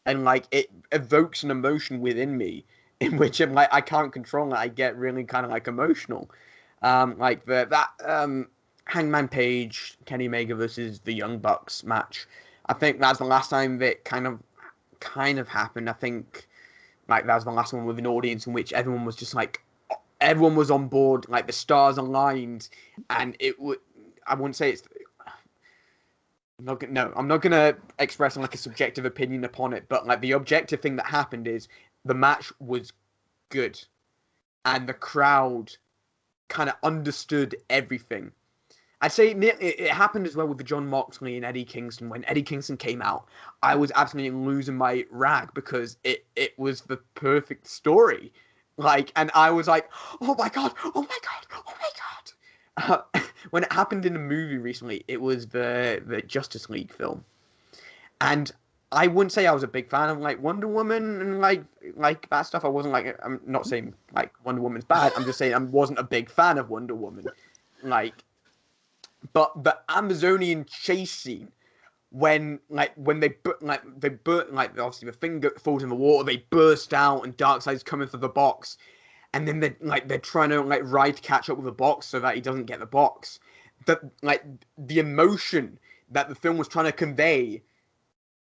and like it evokes an emotion within me in which I'm like, I can't control it. I get really kind of like emotional. Like Hangman Page, Kenny Omega versus the Young Bucks match. I think that's the last time that kind of happened. I think like that was the last one with an audience in which everyone was just like, everyone was on board, like the stars aligned, and it would. I wouldn't say it's. I'm not gonna express like a subjective opinion upon it, but like the objective thing that happened is the match was good, and the crowd kind of understood everything. I'd say it happened as well with the John Moxley and Eddie Kingston. When Eddie Kingston came out, I was absolutely losing my rag because it was the perfect story. Like, and I was like, oh my god, oh my god, oh my god. When it happened in a movie recently, it was the Justice League film. And I wouldn't say I was a big fan of like Wonder Woman and like that stuff. I wasn't like, I'm not saying like Wonder Woman's bad. I'm just saying I wasn't a big fan of Wonder Woman. Like, but the Amazonian chase scene, when they obviously the thing falls in the water, they burst out and Darkseid's coming for the box, and then they're trying to like ride to catch up with the box so that he doesn't get the box. The emotion that the film was trying to convey,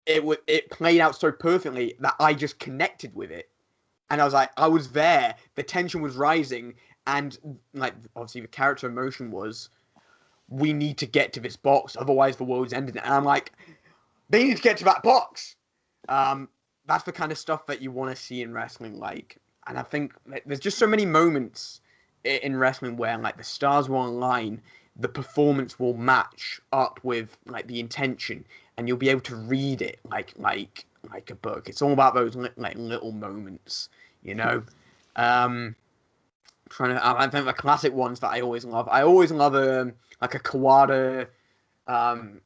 it played out so perfectly that I just connected with it, and I was like, I was there. The tension was rising, and like obviously the character emotion was, we need to get to this box, otherwise the world's ending. And I'm like, they need to get to that box. That's the kind of stuff that you want to see in wrestling, like. And I think there's just so many moments in wrestling where like the stars will align, the performance will match up with like the intention, and you'll be able to read it like a book. It's all about those like little moments, you know. I think the classic ones that I always love. I always love like a Kawada, kind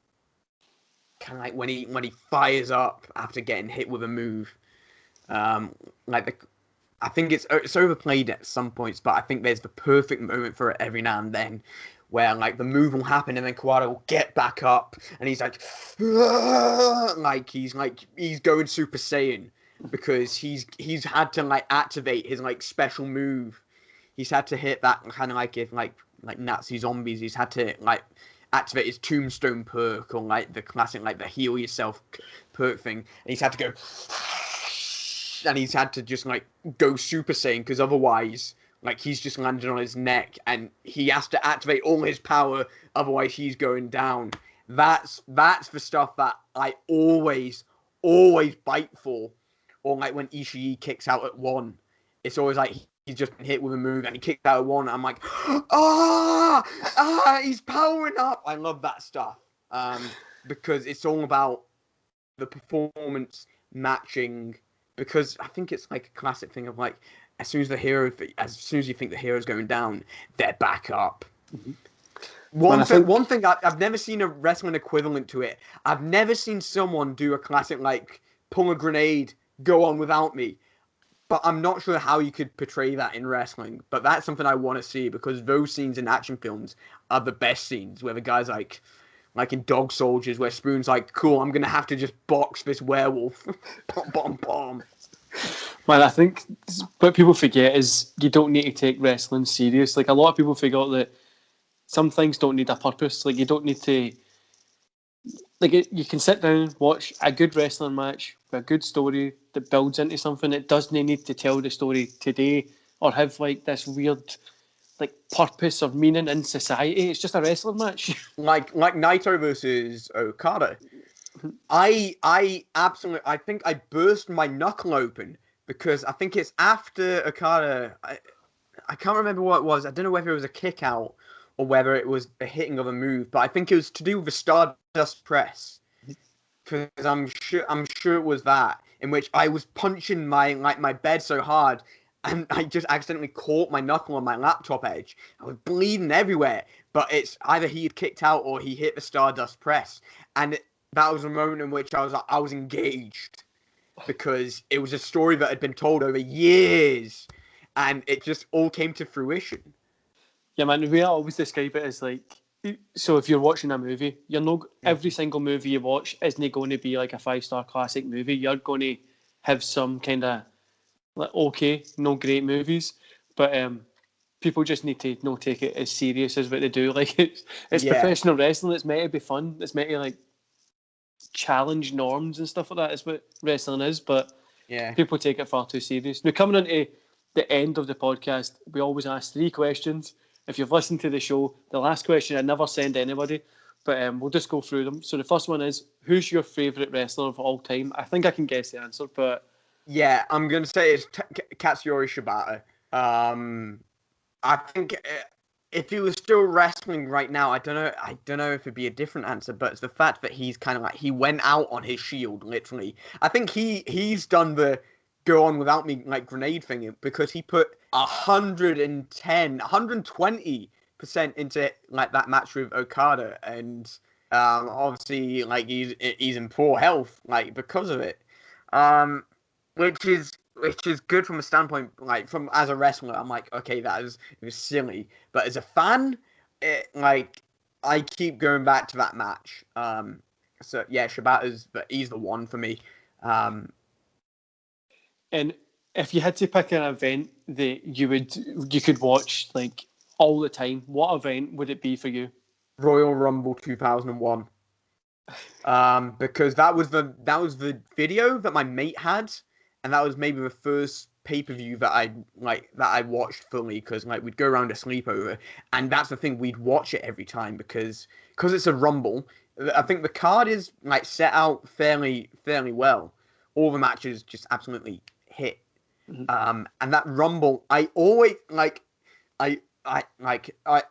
of like when he fires up after getting hit with a move. I think it's overplayed at some points, but I think there's the perfect moment for it every now and then, where like the move will happen and then Kawada will get back up and he's like, he's going Super Saiyan because he's had to like activate his like special move. He's had to hit that kind of like if like Nazi zombies. He's had to like activate his tombstone perk or like the classic like the heal yourself perk thing. And he's had to go, and he's had to just like go Super Saiyan because otherwise like he's just landed on his neck and he has to activate all his power. Otherwise he's going down. That's the stuff that I always bite for. Or like when Ishii kicks out at one, it's always like he's just been hit with a move and he kicked out at one. I'm like, he's powering up. I love that stuff because it's all about the performance matching. Because I think it's like a classic thing of like, as soon as you think the hero's going down, they're back up. Mm-hmm. One thing I've never seen a wrestling equivalent to it. I've never seen someone do a classic like pull a grenade, go on without me. But I'm not sure how you could portray that in wrestling. But that's something I want to see because those scenes in action films are the best scenes where the guy's like in Dog Soldiers where Spoon's like, cool, I'm going to have to just box this werewolf. Bom, bom, bom.
Man, I think what people forget is you don't need to take wrestling serious. Like, a lot of people forget that some things don't need a purpose. Like, you don't need to... Like, you can sit down, watch a good wrestling match with a good story that builds into something. It doesn't need to tell the story today or have, like, this weird... like purpose or meaning in society. It's just a wrestling match. like
Naito versus Okada. I think I burst my knuckle open because I think it's after Okada. I can't remember what it was. I don't know whether it was a kick out or whether it was a hitting of a move, but I think it was to do with the Stardust Press. Because I'm sure it was that in which I was punching my bed so hard. And I just accidentally caught my knuckle on my laptop edge. I was bleeding everywhere. But it's either he had kicked out or he hit the Stardust Press. And that was a moment in which I was engaged. Because it was a story that had been told over years. And it just all came to fruition.
Yeah, man, the way I always describe it is like... So if you're watching a movie, every single movie you watch isn't going to be like a 5-star classic movie. You're going to have some kind of... like, okay, no great movies, but people just need to not take it as serious as what they do. Like it's
Yeah.
professional wrestling. It's meant to be fun. It's meant to like challenge norms and stuff like that. Is what wrestling is. But
Yeah.
people take it far too serious. Now, coming into the end of the podcast, we always ask 3 questions. If you've listened to the show, the last question I never send anybody, but we'll just go through them. So the first one is, who's your favourite wrestler of all time? I think I can guess the answer, but...
Yeah, I'm going to say it's Katsuyori Shibata. I think if he was still wrestling right now, I don't know if it'd be a different answer, but it's the fact that he's kind of like, he went out on his shield, literally. I think he's done the go on without me like grenade thing because he put 120% into like that match with Okada, and obviously like he's in poor health like because of it, which is good from a standpoint like from as a wrestler. I'm like, okay, it was silly, but as a fan, like I keep going back to that match. So yeah, but he's the one for me.
And if you had to pick an event that you could watch like all the time, what event would it be for you?
Royal Rumble 2001. Because that was the video that my mate had, and that was maybe the first pay-per-view that I watched fully, because like we'd go around a sleepover, and that's the thing, we'd watch it every time because it's a Rumble. I think the card is like set out fairly well. All the matches just absolutely hit. And that Rumble, I always I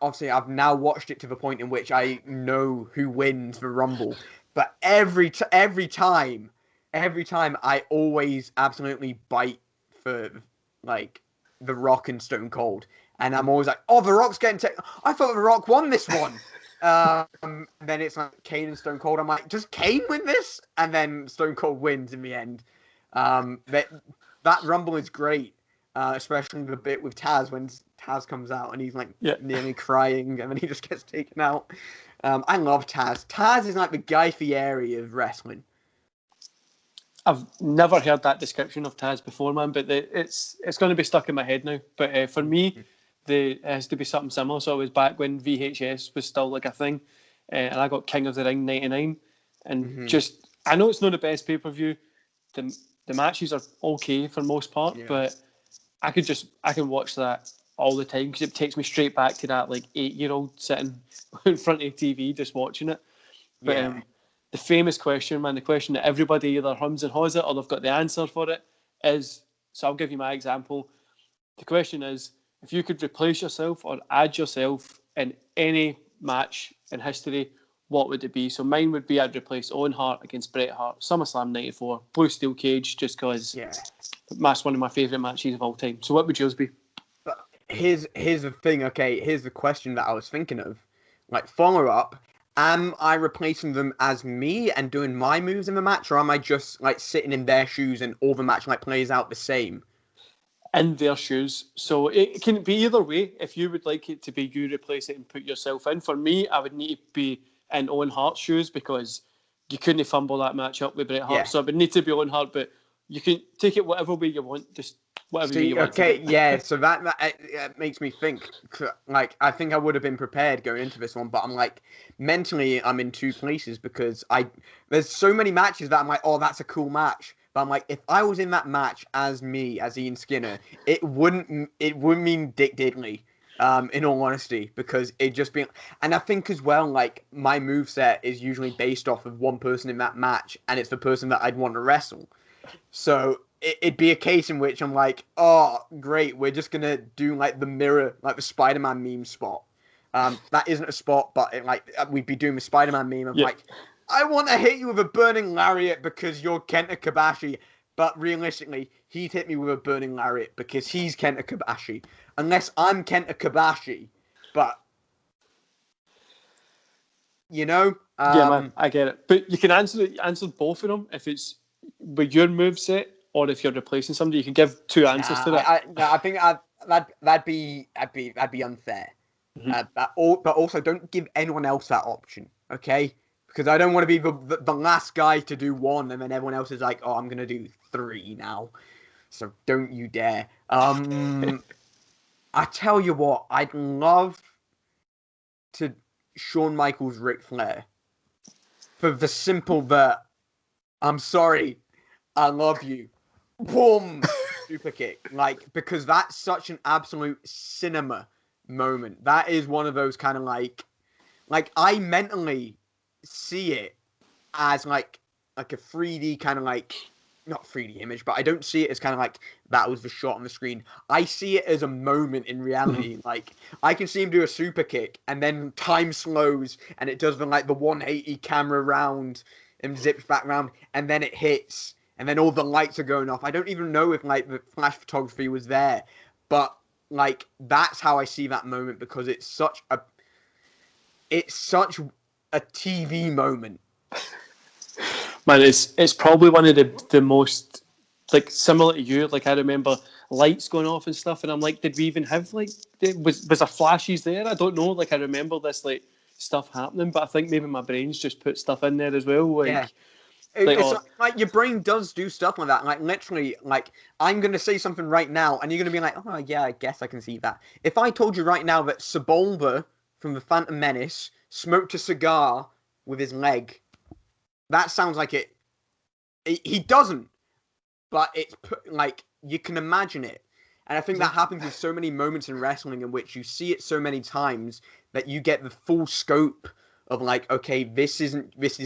obviously I've now watched it to the point in which I know who wins the Rumble, but every time I always absolutely bite for like The Rock and Stone Cold, and I'm always like, oh, The Rock's getting I thought The Rock won this one. Then it's like Kane and Stone Cold. I'm like, does Kane win this? And then Stone Cold wins in the end. That Rumble is great, especially the bit with Taz when Taz comes out and he's like nearly crying, and then he just gets taken out. I love Taz. Taz is like the Guy Fieri of wrestling.
I've never heard that description of Taz before, man, but it's going to be stuck in my head now. But for me, it has to be something similar. So it was back when VHS was still like a thing, and I got King of the Ring 99, and just I know it's not the best pay-per-view. The matches are okay for most part, but I can watch that all the time because it takes me straight back to that like 8-year-old sitting in front of the TV just watching it. But the famous question, man, the question that everybody either hums and haws it or they've got the answer for it is, so I'll give you my example. The question is, if you could replace yourself or add yourself in any match in history, what would it be? So mine would be I'd replace Owen Hart against Bret Hart, SummerSlam 94, Blue Steel Cage, just because that's one of my favourite matches of all time. So what would yours be?
But here's the thing, okay? Here's the question that I was thinking of. Like, follow up, am I replacing them as me and doing my moves in the match, or am I just, like, sitting in their shoes and all the match, like, plays out the same?
In their shoes. So it can be either way. If you would like it to be you replace it and put yourself in. For me, I would need to be in Owen Hart's shoes because you couldn't fumble that match up with Bret Hart. Yeah. So it would need to be Owen Hart, but you can take it whatever way you want. Just whatever way you want.
Okay, yeah. So that makes me think. Like, I think I would have been prepared going into this one, but I'm like, mentally, I'm in two places because there's so many matches that I'm like, oh, that's a cool match. But I'm like, if I was in that match as me, as Ian Skinner, it wouldn't mean Dick Diddley. In all honesty, because it just being, and I think as well, like my moveset is usually based off of one person in that match, and it's the person that I'd want to wrestle. So it'd be a case in which I'm like, oh, great, we're just gonna do like the mirror, like the Spider-Man meme spot. That isn't a spot, but we'd be doing the Spider-Man meme. I'm like, I want to hit you with a burning lariat because you're Kenta Kobashi. But realistically, he'd hit me with a burning lariat because he's Kenta Kobashi. Unless I'm Kenta Kobashi. But, you know?
Yeah, man, I get it. But you can answer both of them if it's with your moveset or if you're replacing somebody. You can give two answers to that.
I think that'd be unfair. But also, don't give anyone else that option, okay? Because I don't want to be the last guy to do one, and then everyone else is like, oh, I'm going to do 3 now. So don't you dare.
But you can answer both of them if it's with your moveset or if you're replacing somebody. You can give two answers to that.
I think that'd be unfair. But also, don't give anyone else that option, okay? Because I don't want to be the last guy to do one, and then everyone else is like, oh, I'm going to do 3 now. So don't you dare. I tell you what, I'd love to Shawn Michaels Ric Flair for the simple that I'm sorry, I love you. Boom! Super kick. Like, because that's such an absolute cinema moment. That is one of those kind of like I mentally see it as like a 3D kind of like, not 3D image, but I don't see it as kind of like that was the shot on the screen. I see it as a moment in reality. Like, I can see him do a super kick and then time slows and it does the 180 camera round and zips back round and then it hits and then all the lights are going off. I don't even know if like the flash photography was there, but like that's how I see that moment because it's such a TV moment.
Man, it's probably one of the most like similar to you. Like I remember lights going off and stuff, and I'm like, did we even have like was there flashes there? I don't know. Like I remember this like stuff happening, but I think maybe my brain's just put stuff in there as well. Like,
Yeah.
like
It's
oh,
like your brain does do stuff like that. Like literally, like I'm gonna say something right now, and you're gonna be like, "Oh yeah, I guess I can see that." If I told you right now that Sebulba from the Phantom Menace smoked a cigar with his leg, that sounds like it. He doesn't, but it's like you can imagine it, and I think that happens with so many moments in wrestling in which you see it so many times that you get the full scope of like, okay, this is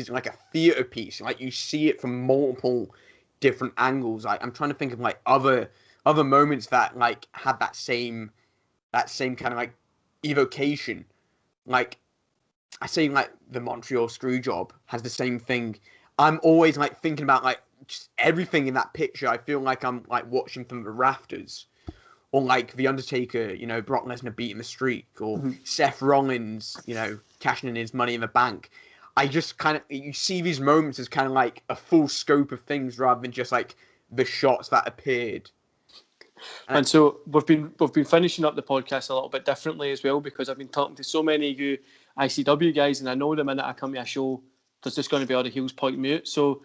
like a theater piece. Like you see it from multiple different angles. Like I'm trying to think of like other moments that like had that same kind of like evocation. Like I say like the Montreal Screwjob has the same thing. I'm always like thinking about like just everything in that picture. I feel like I'm like watching from the rafters. Or like The Undertaker, Brock Lesnar beating the streak, or Seth Rollins, cashing in his Money in the Bank. I just kind of, you see these moments as kind of like a full scope of things rather than just like the shots that appeared.
and so we've been finishing up the podcast a little bit differently as well because I've been talking to so many of you ICW guys, and I know the minute I come to a show, there's just going to be all the heels point mute. So,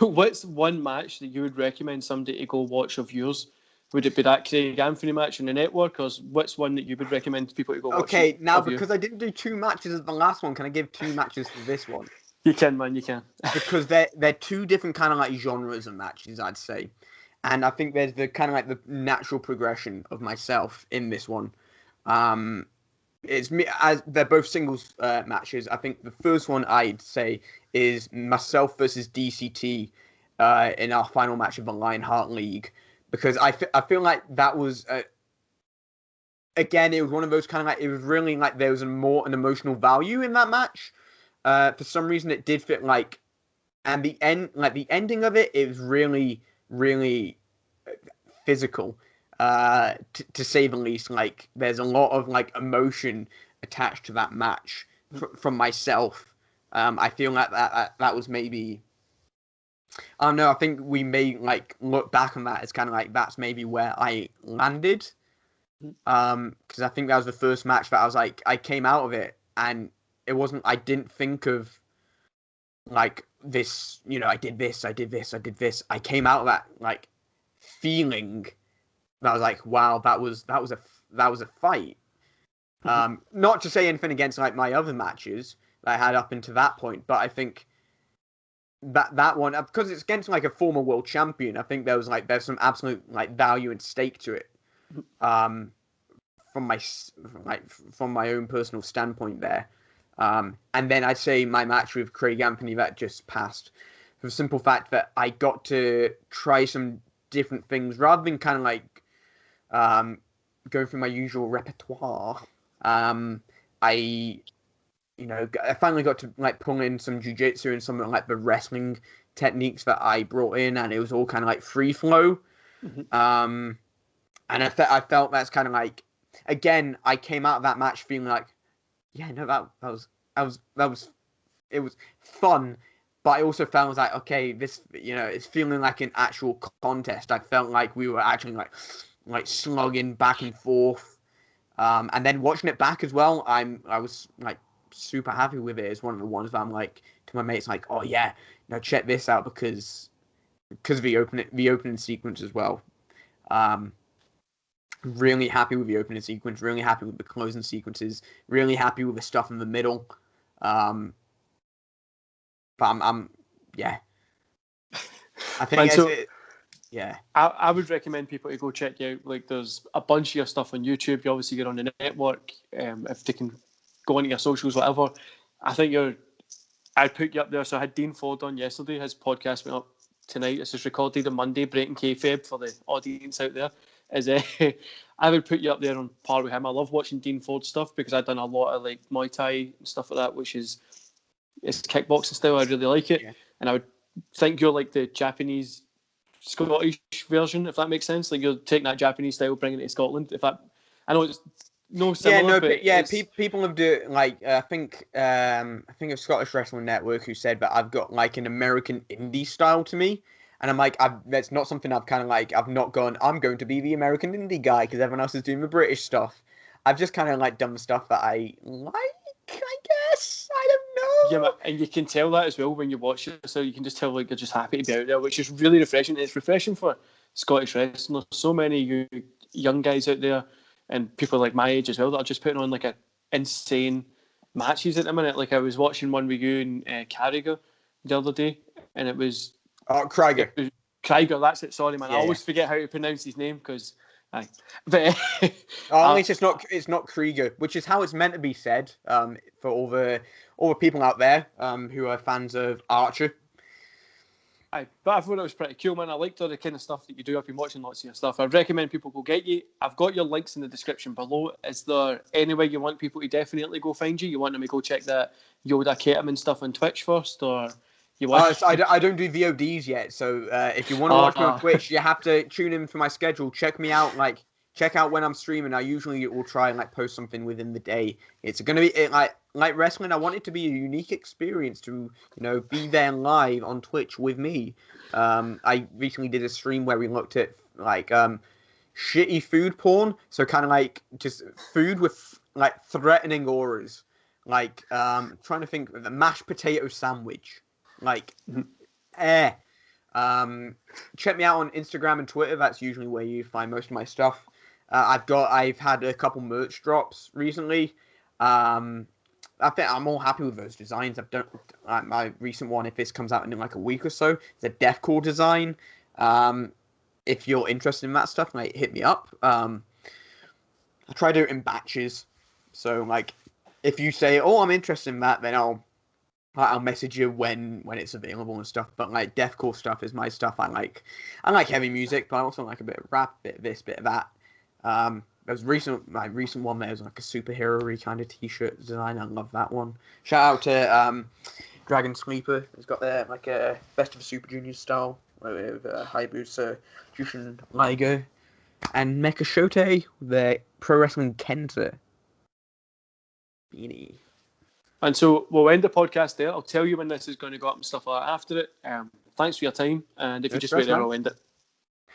what's one match that you would recommend somebody to go watch of yours? Would it be that Craig Anthony match on the network, or what's one that you would recommend people to go watch
Okay, now
of you?
because I didn't do 2 matches as the last one, can I give 2 matches for this one?
You can, man, you can.
Because they're two different kind of like genres of matches, I'd say. And I think there's the kind of like the natural progression of myself in this one. It's me as they're both singles matches. I think the first one I'd say is myself versus DCT in our final match of the Lionheart League because I feel like that was again it was one of those kind of like it was really like there was an emotional value in that match. For some reason it did fit like and the ending of it was really really physical. To say the least, like there's a lot of like emotion attached to that match from myself. I feel like that was maybe I don't know. I think we may like look back on that as kind of like that's maybe where I landed. Because I think that was the first match that I was like I came out of it and it wasn't. I didn't think of like this. I did this. I did this. I did this. I came out of that like feeling. And I was like, wow, that was a fight. Not to say anything against like my other matches that I had up until that point, but I think that one because it's against like a former world champion. I think there's some absolute like value and stake to it. From my own personal standpoint there. And then I'd say my match with Craig Anthony that just passed for the simple fact that I got to try some different things rather than kind of like going through my usual repertoire. I finally got to like pull in some jiu-jitsu and some like the wrestling techniques that I brought in, and it was all kind of like free flow. And I felt that's kind of like again I came out of that match feeling like yeah no that was it was fun, but I also felt like okay this it's feeling like an actual contest. I felt like we were actually like slugging back and forth, and then watching it back as well. I was like super happy with it. It's one of the ones that I'm like to my mates like, oh yeah, check this out because of the opening sequence as well. Really happy with the opening sequence. Really happy with the closing sequences. Really happy with the stuff in the middle. But I'm yeah. I think yeah.
I would recommend people to go check you out. Like, there's a bunch of your stuff on YouTube. You obviously get on the network. If they can go into your socials, whatever. I think I'd put you up there. So I had Dean Ford on yesterday. His podcast went up tonight. This is recorded on Monday. Breaking Kayfabe for the audience out there. I would put you up there on par with him. I love watching Dean Ford stuff because I've done a lot of like Muay Thai and stuff like that, which is it's kickboxing style. I really like it, and I would think you're like the Japanese Scottish version, if that makes sense. Like, you're taking that Japanese style, bringing it to Scotland. I know it's no similar,
people have do like I think of Scottish Wrestling Network who said that I've got like an American indie style to me, and I'm like, that's not something I've kind of like. I've not gone. I'm going to be the American indie guy because everyone else is doing the British stuff. I've just kind of like done the stuff that I like. I guess I don't know.
Yeah, and you can tell that as well when you watch it. So you can just tell like you're just happy to be out there, which is really refreshing. It's refreshing for Scottish wrestling. There's so many young guys out there, and people like my age as well that are just putting on like a insane matches at the minute. Like, I was watching one with you and Carragher the other day, and it was
Krieger.
Krieger, that's it. Sorry, man. I always forget how to pronounce his name because. But
it's not Krieger, which is how it's meant to be said. For all the people out there who are fans of Archer.
But I thought it was pretty cool, man. I liked all the kind of stuff that you do. I've been watching lots of your stuff. I'd recommend people go get you. I've got your links in the description below. Is there any way you want people to definitely go find you? You want them to go check that Yoda Caterman stuff on Twitch first, or you want?
I don't do VODs yet, so if you want to watch me on Twitch, you have to tune in for my schedule. Check me out, check out when I'm streaming. I usually will try and post something within the day. It's gonna be like wrestling. I want it to be a unique experience to be there live on Twitch with me. I recently did a stream where we looked at shitty food porn, so kind of just food with threatening auras, trying to think of the mashed potato sandwich. Check me out on Instagram and Twitter. That's usually where you find most of my stuff. I've had a couple merch drops recently. I think I'm all happy with those designs. I've done my recent one. If this comes out in a week or so, it's a deathcore design. If you're interested in that stuff, hit me up. I try to do it in batches. So if you say, "Oh, I'm interested in that," then I'll message you when it's available and stuff. But deathcore stuff is my stuff. I like heavy music, but I also like a bit of rap, bit of this, bit of that. There was my recent one there was a superhero-y kind of t-shirt design. I love that one. Shout out to Dragon Sleeper. He's got their a Best of Super Junior style with Hayabusa, Jushin Liger, and Mecha Shote with their Pro Wrestling Kenta beanie.
And so we'll end the podcast there. I'll tell you when this is going to go up and stuff like that after it. Thanks for your time. And if you just wait there, I'll end it.